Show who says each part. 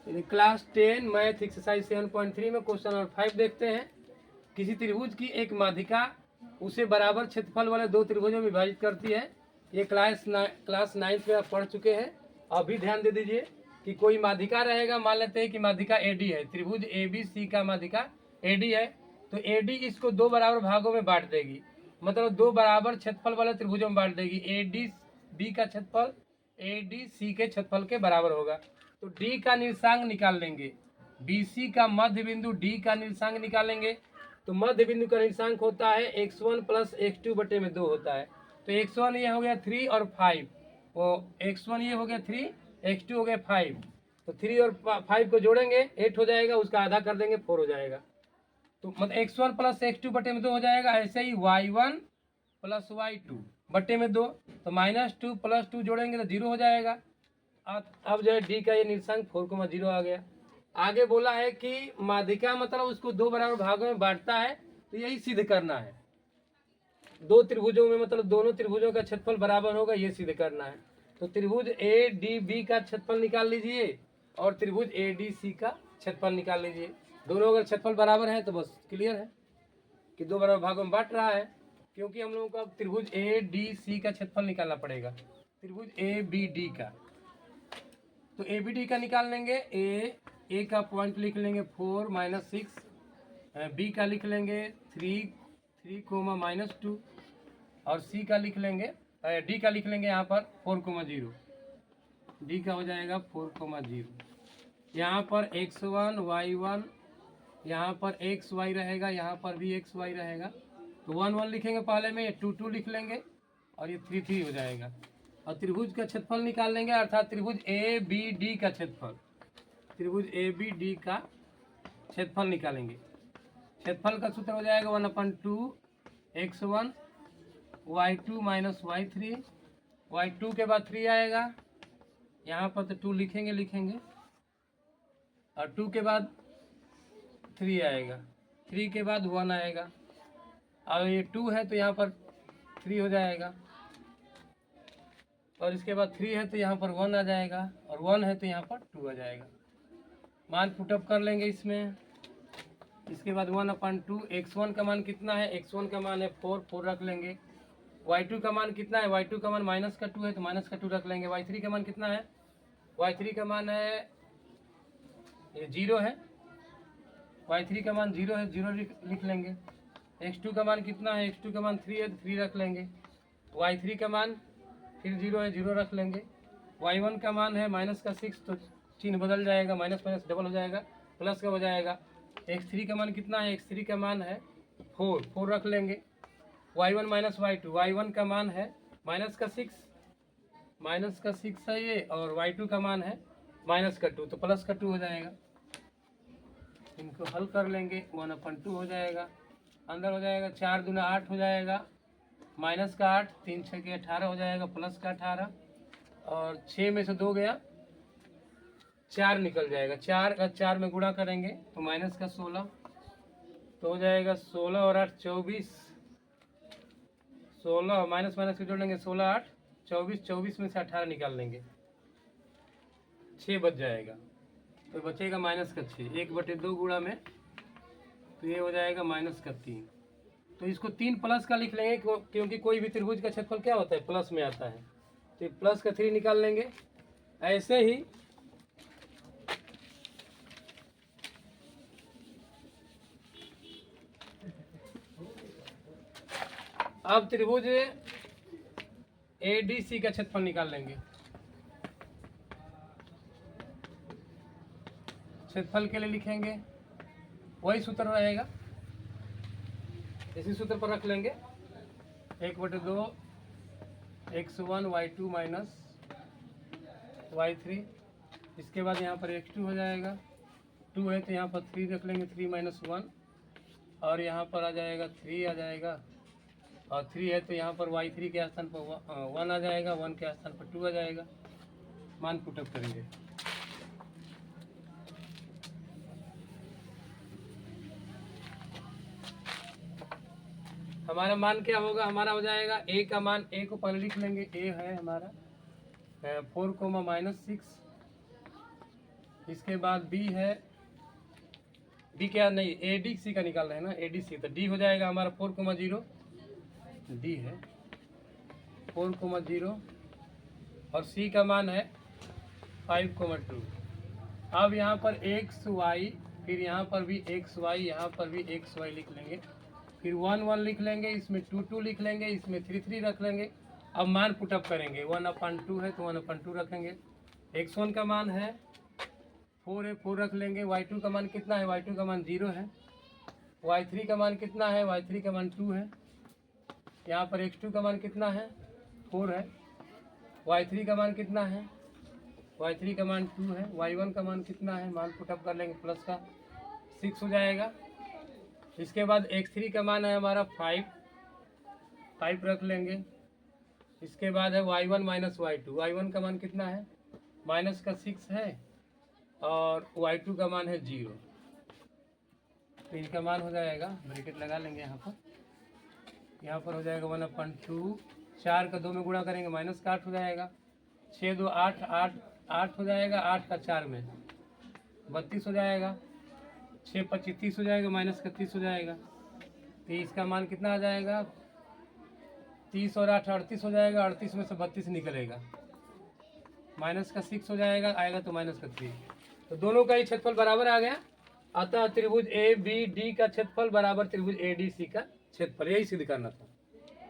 Speaker 1: Class 10 math exercise 7.3 में question number 5 देखते हैं। किसी त्रिभुज की एक माध्यिका उसे बराबर क्षेत्रफल वाले दो त्रिभुजों में विभाजित करती है। ये क्लास 9th में आप पढ़ चुके हैं। अभी ध्यान दे दीजिए कि कोई माध्यिका रहेगा, मान लेते हैं कि माध्यिका AD है, त्रिभुज ABC का माध्यिका AD है, तो AD इसको दो बराबर भागों में बांट देगी, मतलब दो बराबर क्षेत्रफल वाले त्रिभुजों में बांट देगी। ADB का क्षेत्रफल ADC के क्षेत्रफल के बराबर होगा। तो D का निर्देशांक निकाल लेंगे, BC का मध्य बिंदु D का निर्देशांक निकालेंगे। तो मध्य बिंदु का निर्देशांक होता है x1 प्लस x2 बटे में 2 होता है। तो x1 ये हो गया 3 और 5, वो x1 ये हो गया 3, x2 हो गया 5, तो 3 और 5 को जोड़ेंगे 8 हो जाएगा, उसका आधा कर देंगे 4 हो जाएगा। तो मतलब x1 प्लस x2 बटे में 2 हो जाएगा। ऐसे ही y1 प्लस y2 बटे में 2, तो -2 प्लस 2 जोड़ेंगे तो 0 हो जाएगा। अब जो है डी का ये निर्देशांक 4,0 आ गया। आगे बोला है कि माध्यिका मतलब उसको दो बराबर भागों में बांटता है, तो यही सिद्ध करना है। दो त्रिभुजों में मतलब दोनों त्रिभुजों का क्षेत्रफल बराबर होगा, ये सिद्ध करना है। तो त्रिभुज ADB का क्षेत्रफल निकाल लीजिए और त्रिभुज ADC का क्षेत्रफल निकाल लीजिए। दोनों अगर क्षेत्रफल बराबर है तो बस क्लियर है कि दो बराबर भागों में बांट रहा है, क्योंकि हम लोगों को अब त्रिभुज ADC का क्षेत्रफल निकालना पड़ेगा। त्रिभुज ABD का, तो ABD का निकाल लेंगे। A का पॉइंट लिख लेंगे 4 - 6, B का लिख लेंगे 3, 3, -2 और C का लिख लेंगे, D का लिख लेंगे यहाँ पर 4,0। D का हो जाएगा 4,0। यहाँ पर x1 y1, यहाँ पर xy रहेगा, यहाँ पर भी xy रहेगा। तो 1 1 लिखेंगे पहले में, ये 2 2 लिख लेंगे और ये 3 3 हो जाएगा। और त्रिभुज का क्षेत्रफल निकाल लेंगे, अर्थात त्रिभुज ABD का क्षेत्रफल, त्रिभुज ABD का क्षेत्रफल निकालेंगे। क्षेत्रफल का सूत्र हो जाएगा 1/2 x1 y2 - y3, y2 के बाद 3 आएगा, यहाँ पर तो 2 लिखेंगे और 2 के बाद 3 आएगा, 3 के बाद 1 आएगा, और ये 2 है तो यहाँ पर 3 हो जाएगा, और इसके बाद 3 है तो यहाँ पर 1 आ जाएगा, और 1 है तो यहाँ पर 2 आ जाएगा। मान पुटअप कर लेंगे इसमें। इसके बाद 1/2 x1 का मान कितना है, x1 का मान है 4, 4 रख लेंगे। y2 का मान कितना है, y2 का मान -2 है तो -2 रख लेंगे। y3 का मान कितना है, y3 का मान है ये 0 है, y3 का मान 0 है, 0 लिख लेंगे। x2 का मान कितना है, x2 का मान 3 है तो 3 रख लेंगे। y3 का मान फिर 0 है, 0 रख लेंगे। y1 का मान है -6, तो चिन्ह बदल जाएगा, माइनस माइनस डबल हो जाएगा, प्लस का हो जाएगा। x3 का मान कितना है, x3 का मान है 4, 4 रख लेंगे। y1 - y2, y1 का मान है -6 है ये, और y2 का मान है -2, तो +2 हो जाएगा। इनको हल कर लेंगे, 1/2 हो जाएगा, अंदर हो जाएगा 4 दूना 8 हो जाएगा, -8, 3 6 के 18 हो जाएगा, +18, और 6 में से 2 गया, 4 निकल जाएगा। 4 का 4 में गुणा करेंगे तो -16, तो हो जाएगा 16 और 8 24, 16 माइनस माइनस को जोड़ेंगे, 16 8 24, 24 में से 18 निकाल लेंगे, 6 बच जाएगा, तो बचेगा -6, 1/2 गुणा में, तो ये हो जाएगा -3। तो इसको 3 प्लस का लिख लेंगे, क्योंकि कोई भी त्रिभुज का क्षेत्रफल क्या होता है, प्लस में आता है, तो प्लस का 3 निकाल लेंगे। ऐसे ही अब त्रिभुज ADC का क्षेत्रफल निकाल लेंगे। क्षेत्रफल के लिए लिखेंगे, वही सूत्र रहेगा, इसी सूत्र पर रख लेंगे, 1/2 x1 y2 - y3। इसके बाद यहाँ पर x2 हो जाएगा, 2 है तो यहाँ पर 3 रख लेंगे, 3 - 1, और यहाँ पर आ जाएगा 3 आ जाएगा, और 3 है तो यहाँ पर y3 के स्थान पर 1 आ जाएगा, 1 के स्थान पर 2 आ जाएगा। मान पुटअप करेंगे, हमारा मान क्या होगा, हमारा हो जाएगा a का मान, a को पहले लिख लेंगे, a है हमारा 4, -6, इसके बाद बी है, बी क्या नहीं, ए डी सी का निकाल रहे हैं ना, ए डी सी, तो डी हो जाएगा हमारा 4,0, डी है 4,0 और सी का मान है 5,2। अब यहाँ पर एक्स वाई, फिर यहाँ पर भी एक्स वाई, यहाँ पर भी एक्स वाई लिख लेंगे, फिर 1 1 लिख लेंगे, इसमें 2 2 लिख लेंगे, इसमें 3 3 रख लेंगे। अब मान पुटअप करेंगे, 1/2 है तो 1/2 रखेंगे। x1 का मान है 4 है, 4 रख लेंगे। y2 का मान कितना है, y2 का मान 0 है। y3 का मान कितना है, y3 का मान 2 है। यहाँ पर x2 का मान कितना है, 4 है। y3 का मान कितना है, y3 का मान 2 है। y1 का मान कितना है, मान पुटअप कर लेंगे, प्लस का 6 हो जाएगा। इसके बाद x3 का मान है हमारा 5 रख लेंगे। इसके बाद है y1 माइनस y2, y1 का मान कितना है, माइनस का 6 है, और y2 का मान है 0, तो इनका मान हो जाएगा, ब्रैकेट लगा लेंगे यहाँ पर हो जाएगा 1/2, 4 का 2 में गुणा करेंगे, माइनस का 8 हो जाएगा, 6 2 8 8 8 हो जाएगा, 8 का 4 में 32 हो जाएगा, 6 25 30 हो जाएगा, माइनस का 30 हो जाएगा। तो इसका मान कितना आ जाएगा, 30 और 8 38 हो जाएगा, 38 में से 32 निकलेगा, माइनस का 6 हो जाएगा, आएगा तो माइनस का 3। तो दोनों का ही क्षेत्रफल बराबर आ गया। अतः त्रिभुज ए बी डी का क्षेत्रफल बराबर त्रिभुज ए डी सी का क्षेत्रफल, यही सिद्ध करना था।